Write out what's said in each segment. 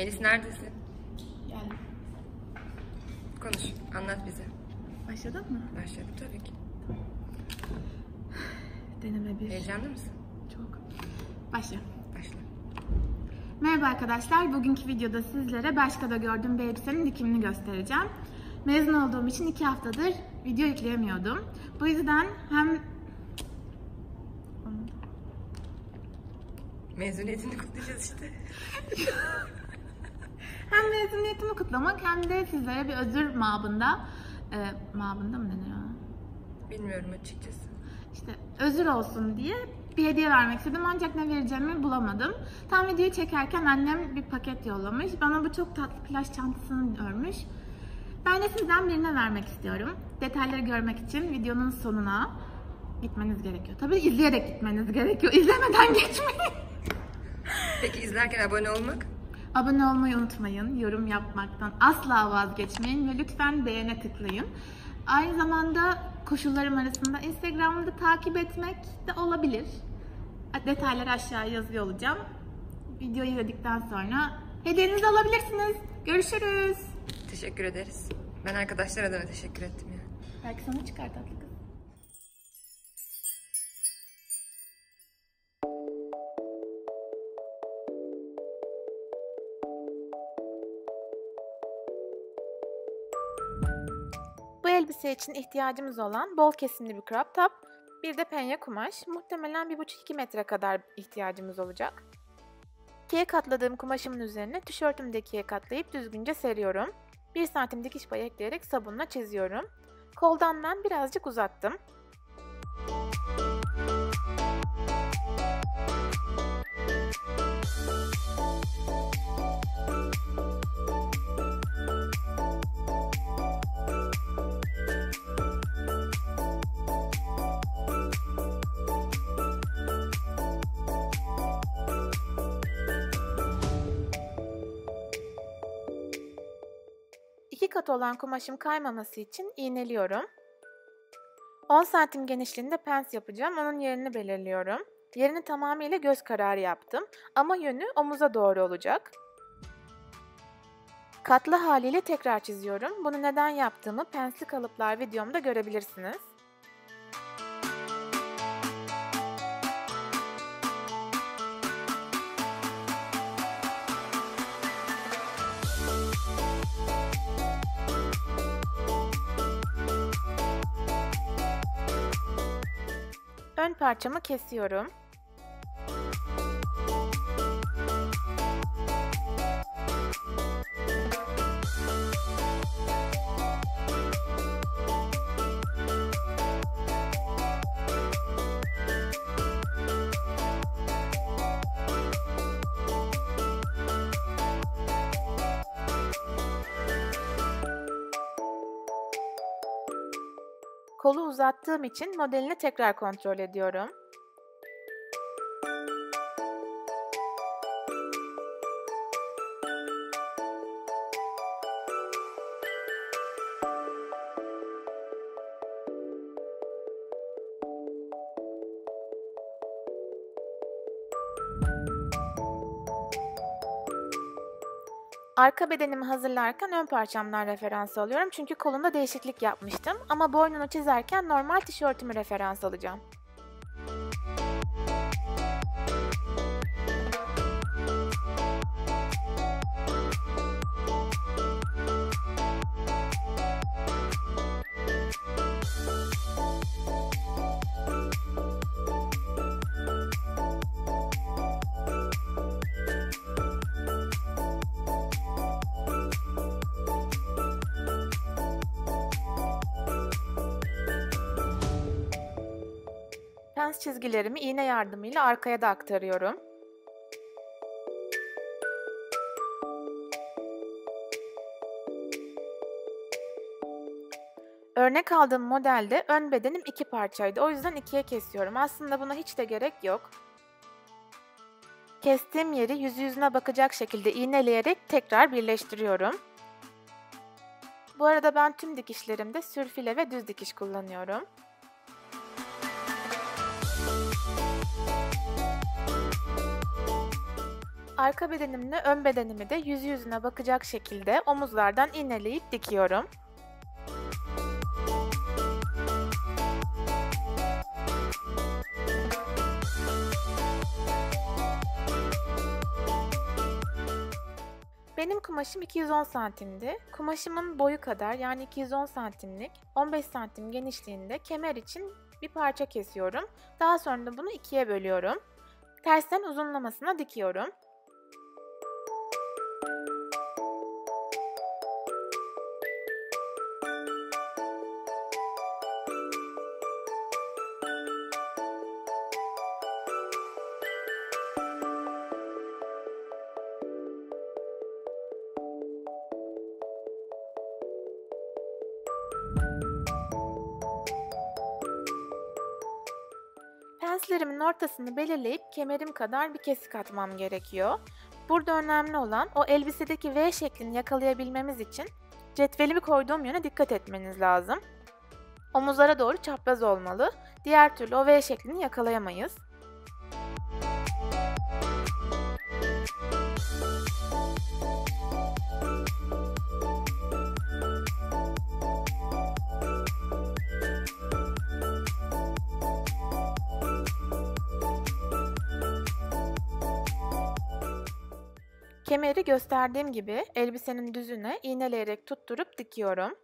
Melis neredesin? Geldim. Konuş, anlat bize. Başladın mı? Başladım tabii ki. Deneme 1. Heyecanlı mısın? Çok. Başla. Başla. Merhaba arkadaşlar. Bugünkü videoda sizlere Bershka'da gördüğüm bir elbisenin dikimini göstereceğim. Mezun olduğum için 2 haftadır video yükleyemiyordum. Bu yüzden hem Mezuniyetini kutlayacağız işte. hem mezuniyetimi kutlamak hem de sizlere bir özür mabında mabında mı denir ona? Bilmiyorum açıkçası. İşte özür olsun diye bir hediye vermek istedim ancak ne vereceğimi bulamadım. Tam videoyu çekerken annem bir paket yollamış. Bana bu çok tatlı plaj çantasını örmüş. Ben de sizden birine vermek istiyorum. Detayları görmek için videonun sonuna gitmeniz gerekiyor. Tabii izleyerek gitmeniz gerekiyor. İzlemeden geçmeyin. Peki izlerken abone olmak? Abone olmayı unutmayın. Yorum yapmaktan asla vazgeçmeyin ve lütfen beğene tıklayın. Aynı zamanda koşullarım arasında Instagram'ı da takip etmek de olabilir. Detayları aşağıya yazıyor olacağım. Videoyu izledikten sonra hediyenizi alabilirsiniz. Görüşürüz. Teşekkür ederiz. Ben arkadaşlar adına teşekkür ettim ya. Belki sana çıkar tatlı kız. Bu elbise için ihtiyacımız olan bol kesimli bir crop top, bir de penye kumaş. Muhtemelen 1,5-2 metre kadar ihtiyacımız olacak. İkiye katladığım kumaşımın üzerine tişörtümü de ikiye katlayıp düzgünce seriyorum. 1 santim dikiş payı ekleyerek sabunla çiziyorum. Koldan ben birazcık uzattım. İki kat olan kumaşım kaymaması için iğneliyorum. 10 santim genişliğinde pens yapacağım. Onun yerini belirliyorum. Yerini tamamıyla göz kararı yaptım. Ama yönü omuza doğru olacak. Katlı haliyle tekrar çiziyorum. Bunu neden yaptığımı pensli kalıplar videomda görebilirsiniz. Ön parçamı kesiyorum. Kolu uzattığım için modelini tekrar kontrol ediyorum. Arka bedenimi hazırlarken ön parçamdan referans alıyorum çünkü kolunda değişiklik yapmıştım ama boynunu çizerken normal tişörtümü referans alacağım. Pens çizgilerimi iğne yardımıyla arkaya da aktarıyorum. Örnek aldığım modelde ön bedenim 2 parçaydı. O yüzden 2'ye kesiyorum. Aslında buna hiç de gerek yok. Kestiğim yeri yüzü yüzüne bakacak şekilde iğneleyerek tekrar birleştiriyorum. Bu arada ben tüm dikişlerimde sürfile ve düz dikiş kullanıyorum. Arka bedenimle ön bedenimi de yüz yüzüne bakacak şekilde omuzlardan iğneleyip dikiyorum. Benim kumaşım 210 santimdi. Kumaşımın boyu kadar, yani 210 santimlik 15 santim genişliğinde kemer için bir parça kesiyorum. Daha sonra da bunu ikiye bölüyorum. Tersten uzunlamasına dikiyorum. Penslerimin ortasını belirleyip kemerim kadar bir kesik atmam gerekiyor. Burada önemli olan o elbisedeki V şeklini yakalayabilmemiz için cetvelimi koyduğum yöne dikkat etmeniz lazım. Omuzlara doğru çapraz olmalı. Diğer türlü o V şeklini yakalayamayız. Kemeri gösterdiğim gibi elbisenin düzüne iğneleyerek tutturup dikiyorum.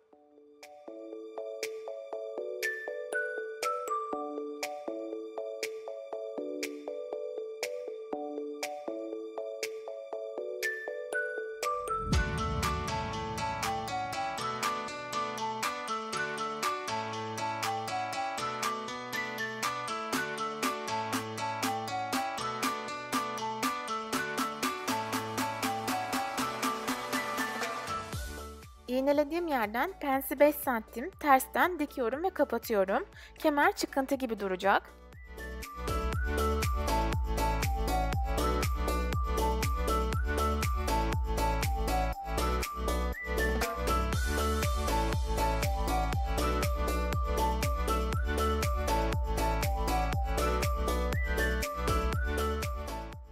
İğnelediğim yerden pensi 5 santim tersten dikiyorum ve kapatıyorum. Kemer çıkıntı gibi duracak.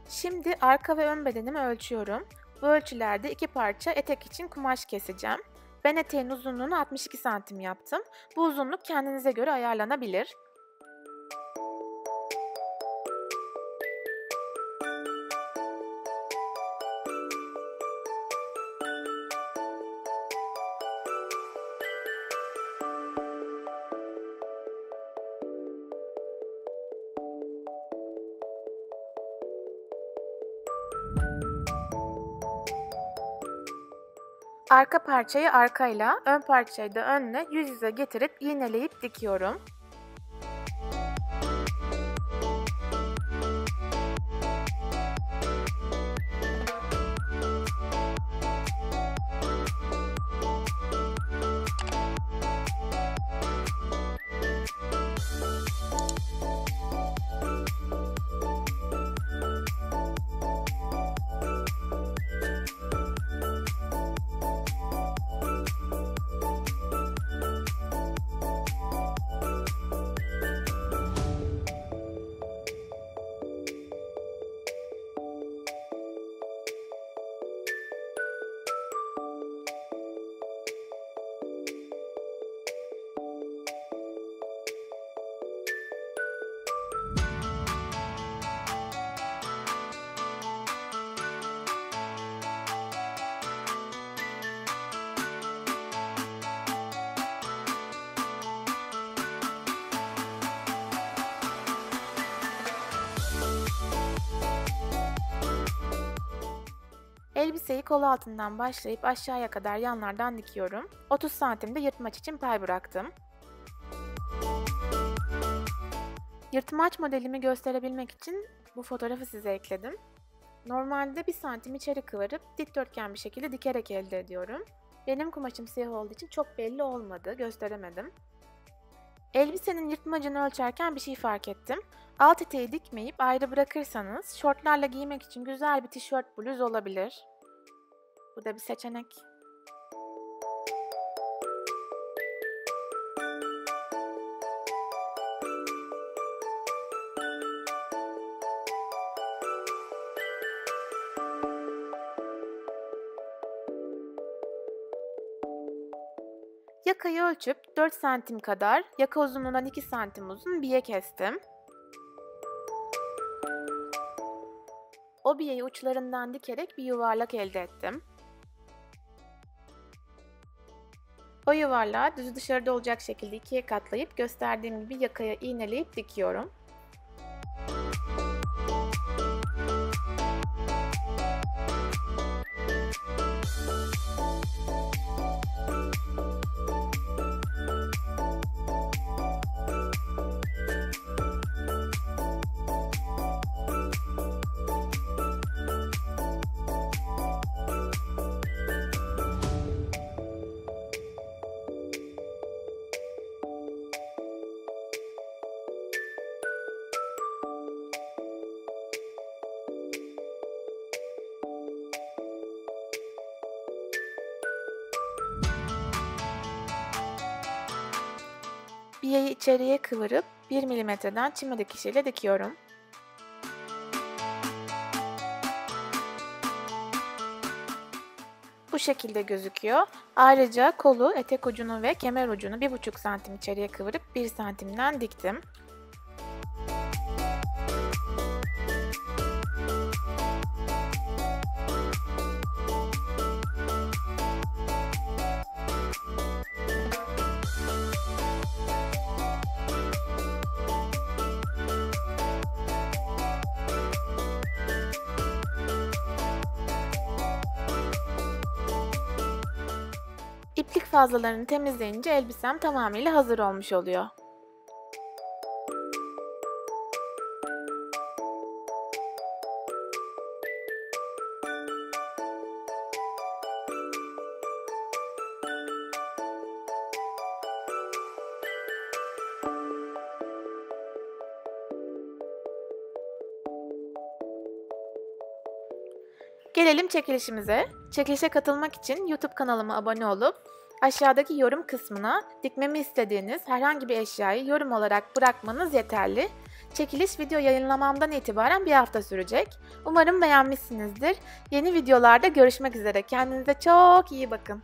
Şimdi arka ve ön bedenimi ölçüyorum. Bu ölçülerde iki parça etek için kumaş keseceğim. Ben eteğin uzunluğunu 62 santim yaptım. Bu uzunluk kendinize göre ayarlanabilir. Arka parçayı arkayla, ön parçayı da önle yüz yüze getirip iğneleyip dikiyorum. Elbiseyi kol altından başlayıp aşağıya kadar yanlardan dikiyorum. 30 santimde yırtmaç için pay bıraktım. Yırtmaç modelimi gösterebilmek için bu fotoğrafı size ekledim. Normalde 1 santim içeri kıvırıp dikdörtgen bir şekilde dikerek elde ediyorum. Benim kumaşım siyah olduğu için çok belli olmadı, gösteremedim. Elbisenin yırtmacını ölçerken bir şey fark ettim. Alt eteği dikmeyip ayrı bırakırsanız şortlarla giymek için güzel bir tişört bluz olabilir. Bu da bir seçenek. Yakayı ölçüp 4 santim kadar, yaka uzunluğundan 2 santim uzun biye kestim. O biyeyi uçlarından dikerek bir yuvarlak elde ettim. O yuvarlağı düz dışarıda olacak şekilde ikiye katlayıp gösterdiğim gibi yakaya iğneleyip dikiyorum. Biyeyi içeriye kıvırıp 1 milimetreden çime dikişiyle dikiyorum. Bu şekilde gözüküyor. Ayrıca kolu, etek ucunu ve kemer ucunu 1,5 santim içeriye kıvırıp 1 santimden diktim. İplik fazlalarını temizleyince elbisem tamamıyla hazır olmuş oluyor. Gelelim çekilişimize. Çekilişe katılmak için YouTube kanalıma abone olup aşağıdaki yorum kısmına dikmemi istediğiniz herhangi bir eşyayı yorum olarak bırakmanız yeterli. Çekiliş video yayınlamamdan itibaren bir hafta sürecek. Umarım beğenmişsinizdir. Yeni videolarda görüşmek üzere. Kendinize çok iyi bakın.